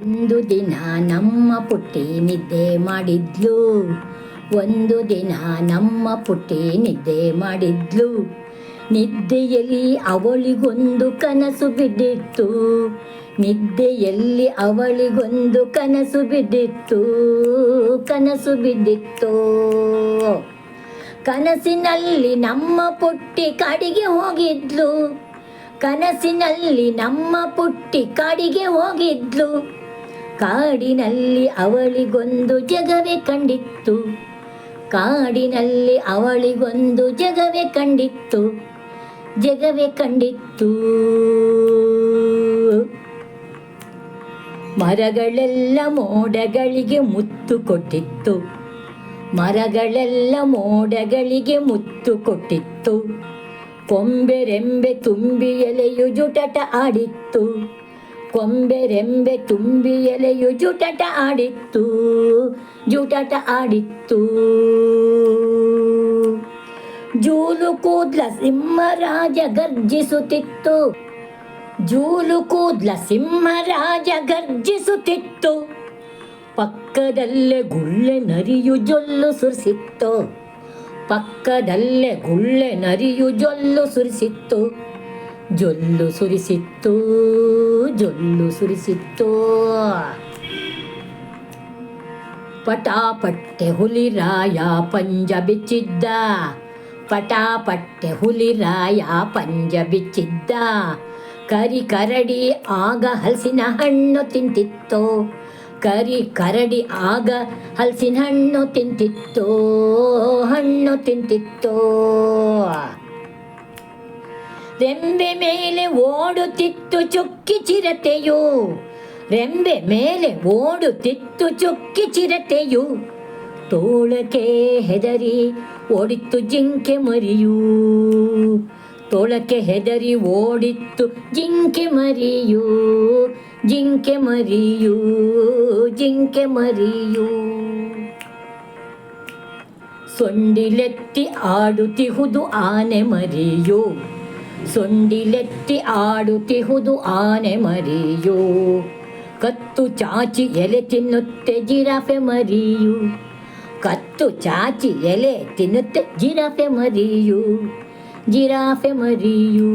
ಒಂದು ದಿನ ನಮ್ಮ ಪುಟ್ಟಿ ನಿದ್ದೆ ಮಾಡಿದ್ಲು. ಒಂದು ದಿನ ನಮ್ಮ ಪುಟ್ಟಿ ನಿದ್ದೆ ಮಾಡಿದ್ಲು. ನಿದ್ದೆಯಲ್ಲಿ ಅವಳಿಗೊಂದು ಕನಸು ಬಿದ್ದಿತ್ತು. ನಿದ್ದೆಯಲ್ಲಿ ಅವಳಿಗೊಂದು ಕನಸು ಬಿದ್ದಿತ್ತು. ಕನಸು ಬಿದ್ದಿತ್ತು. ಕನಸಿನಲ್ಲಿ ನಮ್ಮ ಪುಟ್ಟಿ ಕಾಡಿಗೆ ಹೋಗಿದ್ಲು. ಕನಸಿನಲ್ಲಿ ನಮ್ಮ ಪುಟ್ಟಿ ಕಾಡಿಗೆ ಹೋಗಿದ್ಲು. ಕಾಡಿನಲ್ಲಿ ಅವಳಿಗೊಂದು ಜಗವೇ ಕಂಡಿತ್ತು. ಕಾಡಿನಲ್ಲಿ ಅವಳಿಗೊಂದು ಜಗವೇ ಕಂಡಿತ್ತು. ಜಗವೇ ಕಂಡಿತ್ತು. ಮರಗಳೆಲ್ಲ ಮೋಡಗಳಿಗೆ ಮುತ್ತು ಕೊಟ್ಟಿತ್ತು. ಮರಗಳೆಲ್ಲ ಮೋಡಗಳಿಗೆ ಮುತ್ತು ಕೊಟ್ಟಿತ್ತು. ಕೊಂಬೆರೆಂಬೆ ತುಂಬಿ ಎಲೆಯು ಜುಟಟ ಆಡಿತ್ತು. ಕೊಂಬೆರೆಂಬೆ ತುಂಬಿ ಎಲೆಯು ಜುಟಟ ಆಡಿತ್ತು. ಜುಟಟ ಆಡಿತ್ತು. ಜೂಲು ಕೂದ್ಲ ಸಿಂಹರಾಜ ಗರ್ಜಿಸುತ್ತಿತ್ತು. ಜೂಲು ಕೂದ್ಲ ಸಿಂಹರಾಜ ಗರ್ಜಿಸುತ್ತಿತ್ತು. ಪಕ್ಕದಲ್ಲೇ ಗುಳ್ಳೆ ನರಿಯು ಜೊಲ್ಲು ಸುರಿಸಿತ್ತು. ಪಕ್ಕದಲ್ಲೇ ಗುಳ್ಳೆ ನರಿಯು ಜೊಲ್ಲು ಸುರಿಸಿತ್ತು. ಜೊಲ್ಲು ಸುರಿಸಿತ್ತು. ಜೊಲ್ಲು ಸುರಿಸಿತ್ತು. ಪಟಾಪಟ್ಟೆ ಹುಲಿರಾಯ ಪಂಜ ಬಿಚ್ಚಿದ್ದ. ಪಟಾಪಟ್ಟೆ ಹುಲಿರಾಯ ಪಂಜ ಬಿಚ್ಚಿದ್ದ. ಕರಿ ಕರಡಿ ಆಗ ಹಲಸಿನ ಹಣ್ಣು ತಿಂತಿತ್ತು. ಕರಿ ಕರಡಿ ಆಗ ಹಲಸಿನ ಹಣ್ಣು ತಿಂತಿತ್ತು. ಹಣ್ಣು ತಿಂತಿತ್ತು. ರೆಂಬೆ ಮೇಲೆ ಓಡುತ್ತಿತ್ತು ಚುಕ್ಕಿ ಚಿರತೆಯು. ರೆಂಬೆ ಮೇಲೆ ಓಡುತ್ತಿತ್ತು ಚುಕ್ಕಿ ಚಿರತೆಯು. ತೋಳಕ್ಕೆ ಹೆದರಿ ಓಡಿತ್ತು ಜಿಂಕೆ ಮರಿಯು. ತೋಳಕ್ಕೆ ಹೆದರಿ ಓಡಿತ್ತು ಜಿಂಕೆ ಮರಿಯು. ಜಿಂಕೆ ಮರಿಯು. ಜಿಂಕೆ ಮರಿಯು. ಸೊಂಡಿಲೆತ್ತಿ ಆಡುತ್ತಿಹುದು ಆನೆ ಮರಿಯು. ಸೊಂಡಿಲೆತ್ತಿ ಆಡುತ್ತಿಹುದು ಆನೆ ಮರಿಯು. ಕತ್ತು ಚಾಚಿ ಎಲೆ ತಿನ್ನುತ್ತೆ ಜಿರಾಫೆ ಮರಿಯು. ಕತ್ತು ಚಾಚಿ ಎಲೆ ತಿನ್ನುತ್ತೆ ಜಿರಾಫೆ ಮರಿಯು. ಜಿರಾಫೆ ಮರಿಯು.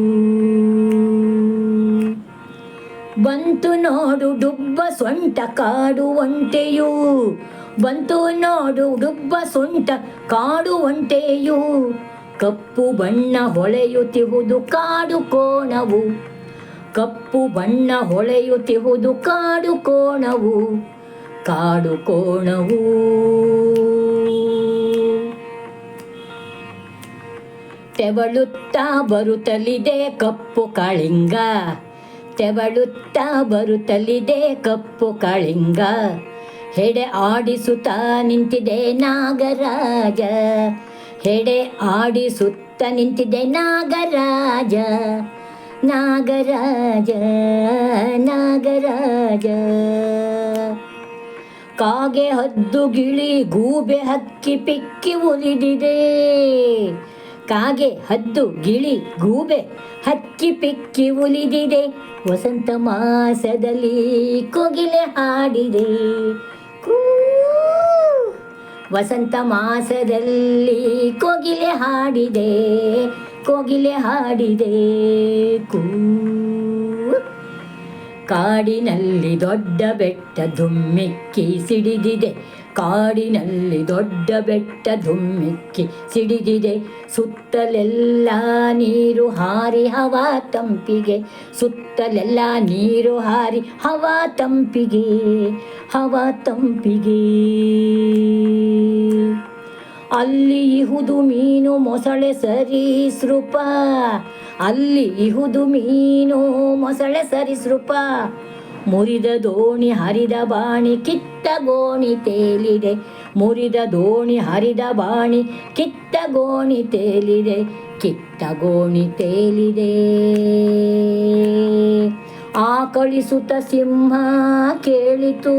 ಬಂತು ನೋಡು ಡುಬ್ಬ ಸೊಂಟ ಕಾಡು ಒಂಟೆಯು. ಬಂತು ನೋಡು ಡುಬ್ಬ ಸೊಂಟ ಕಾಡು ಒಂಟೆಯು. ಕಪ್ಪು ಬಣ್ಣ ಹೊಳೆಯುತ್ತಿಹುದು ಕಾಡು ಕೋಣವು. ಕಪ್ಪು ಬಣ್ಣ ಹೊಳೆಯುತ್ತಿಹುದು ಕಾಡು ಕೋಣವು. ಕಾಡು ಕೋಣವು. ತೆವಳುತ್ತಾ ಬರುತ್ತಲಿದೆ ಕಪ್ಪು ಕಾಳಿಂಗ. ತೆವಳುತ್ತಾ ಬರುತ್ತಲಿದೆ ಕಪ್ಪು ಕಾಳಿಂಗ. ಹೆಡೆ ಆಡಿಸುತ್ತಾ ನಿಂತಿದೆ ನಾಗರಾಜ. ಹೆಡೆ ಆಡಿಸುತ್ತಾ ನಿಂತಿದೆ ನಾಗರಾಜ. ನಾಗರಾಜ. ನಾಗರಾಜ. ಕಾಗೆ ಹದ್ದು ಗಿಳಿ ಗೂಬೆ ಹಕ್ಕಿ ಪಿಕ್ಕಿ ಉಲಿದಿದೆ. ಕಾಗೆ ಹದ್ದು ಗಿಳಿ ಗೂಬೆ ಹಕ್ಕಿ ಪಿಕ್ಕಿ ಉಲಿದಿದೆ. ವಸಂತ ಮಾಸದಲ್ಲಿ ಕೋಗಿಲೆ ಹಾಡಿದೆ. ವಸಂತ ಮಾಸದಲ್ಲಿ ಕೋಗಿಲೆ ಹಾಡಿದೆ. ಕೋಗಿಲೆ ಹಾಡಿದೆ. ಕಾಡಿನಲ್ಲಿ ದೊಡ್ಡ ಬೆಟ್ಟ ಧುಮ್ಮಿಕ್ಕಿ ಸಿಡಿದಿದೆ. ಕಾಡಿನಲ್ಲಿ ದೊಡ್ಡ ಬೆಟ್ಟ ಧುಮ್ಮಿಕ್ಕಿ ಸಿಡಿದಿದೆ. ಸುತ್ತಲೆಲ್ಲ ನೀರು ಹಾರಿ ಹವಾ ತಂಪಿಗೆ. ಸುತ್ತಲೆಲ್ಲ ನೀರು ಹಾರಿ ಹವಾ ತಂಪಿಗೆ. ಹವಾ ತಂಪಿಗೆ. ಅಲ್ಲಿ ಇಹುದು ಮೀನು ಮೊಸಳೆ ಸರೀಸೃಪ. ಅಲ್ಲಿ ಇಹುದು ಮೀನು ಮೊಸಳೆ ಸರೀಸೃಪ. ಮುರಿದ ದೋಣಿ ಹರಿದ ಬಾಣಿ ಕಿತ್ತ ಗೋಣಿ ತೇಲಿದೆ. ಮುರಿದ ದೋಣಿ ಹರಿದ ಬಾಣಿ ಕಿತ್ತ ಗೋಣಿ ತೇಲಿದೆ. ಕಿತ್ತ ಗೋಣಿ ತೇಲಿದೆ. ಆಕಳಿಸುತ್ತ ಸಿಂಹ ಕೇಳಿತು.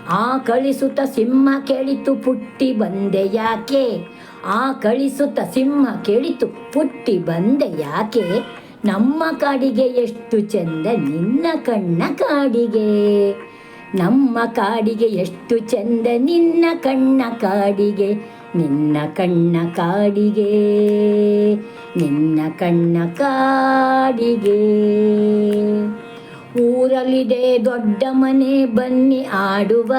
ಆಕಳಿಸುತ್ತ ಸಿಂಹ ಕೇಳಿತು ಪುಟ್ಟಿ ಬಂದೆ ಯಾಕೆ. ಆಕಳಿಸುತ್ತ ಸಿಂಹ ಕೇಳಿತು ಪುಟ್ಟಿ ಬಂದೆ ಯಾಕೆ. ನಮ್ಮ ಕಾಡಿಗೆ ಎಷ್ಟು ಚೆಂದ ನಿನ್ನ ಕಣ್ಣ ಕಾಡಿಗೆ. ನಮ್ಮ ಕಾಡಿಗೆ ಎಷ್ಟು ಚೆಂದ ನಿನ್ನ ಕಣ್ಣ ಕಾಡಿಗೆ. ನಿನ್ನ ಕಣ್ಣ ಕಾಡಿಗೆ, ನಿನ್ನ ಕಣ್ಣ ಕಾಡಿಗೆ. ಊರಲ್ಲಿದೆ ದೊಡ್ಡ ಮನೆ ಬನ್ನಿ ಆಡುವ.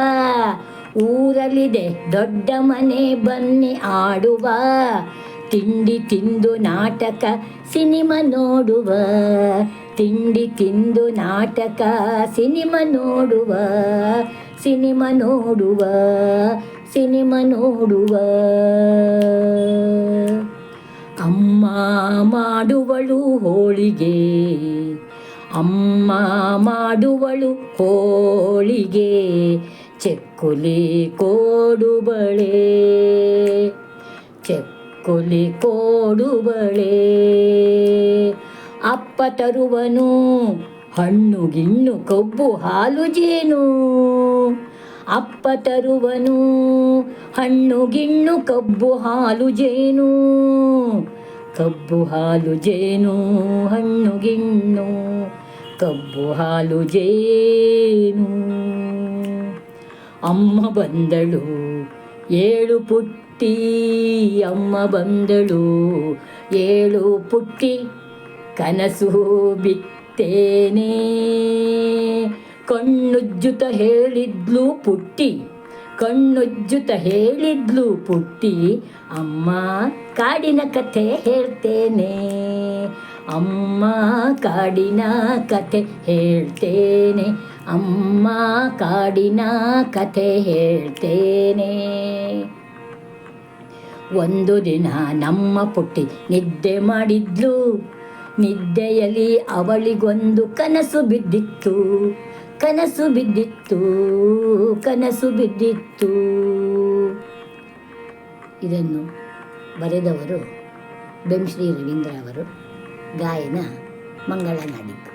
ಊರಲ್ಲಿದೆ ದೊಡ್ಡ ಮನೆ ಬನ್ನಿ ಆಡುವ. ತಿಂಡಿ ತಿಂದು ನಾಟಕ ಸಿನಿಮಾ ನೋಡುವ. ತಿಂಡಿ ತಿಂದು ನಾಟಕ ಸಿನಿಮಾ ನೋಡುವ. ಸಿನಿಮಾ ನೋಡುವ, ಸಿನಿಮಾ ನೋಡುವ. ಅಮ್ಮ ಮಾಡುವಳು ಹೋಳಿಗೆ. ಅಮ್ಮ ಮಾಡುವಳು ಹೋಳಿಗೆ. ಚಕ್ಕುಲಿ ಕೋಡುಬಳೆ. ಚಕ್ಕುಲಿ ಕೋಡುಬಳೆ. ಅಪ್ಪ ತರುವನು ಹಣ್ಣು ಗಿಣ್ಣು ಕಬ್ಬು ಹಾಲು ಜೇನು. ಅಪ್ಪ ತರುವನು ಹಣ್ಣು ಗಿಣ್ಣು ಕಬ್ಬು ಹಾಲು ಜೇನು. ಕಬ್ಬು ಹಾಲು ಜೇನು ಹಣ್ಣು ಗಿಣ್ಣು ಕಬ್ಬು ಹಾಲು ಜೇನು. ಅಮ್ಮ ಬಂದಳು ಏಳು ಪುಟ್ಟಿ. ಅಮ್ಮ ಬಂದಳು ಏಳು ಪುಟ್ಟಿ. ಕನಸು ಬಿತ್ತೇನೆ. ಕಣ್ಣುಜ್ಜುತ ಹೇಳಿದ್ಲು ಪುಟ್ಟಿ. ಕಣ್ಣುಜ್ಜುತ ಹೇಳಿದ್ಲು ಪುಟ್ಟಿ. ಅಮ್ಮ ಕಾಡಿನ ಕಥೆ ಹೇಳ್ತೇನೆ. ಅಮ್ಮ ಕಾಡಿನ ಕಥೆ ಹೇಳ್ತೇನೆ. ಅಮ್ಮ ಕಾಡಿನ ಕಥೆ ಹೇಳ್ತೇನೆ. ಒಂದು ದಿನ ನಮ್ಮ ಪುಟ್ಟಿ ನಿದ್ದೆ ಮಾಡಿದ್ಲು. ನಿದ್ದೆಯಲ್ಲಿ ಅವಳಿಗೊಂದು ಕನಸು ಬಿದ್ದಿತ್ತು. ಕನಸು ಬಿದ್ದಿತ್ತು, ಕನಸು ಬಿದ್ದಿತ್ತು. ಇದನ್ನು ಬರೆದವರು ಬೆಂಶ್ರೀ ರವೀಂದ್ರ ಅವರು. ಗಾಯನ ಮಂಗಳ ನಾಡಿದ್ದು.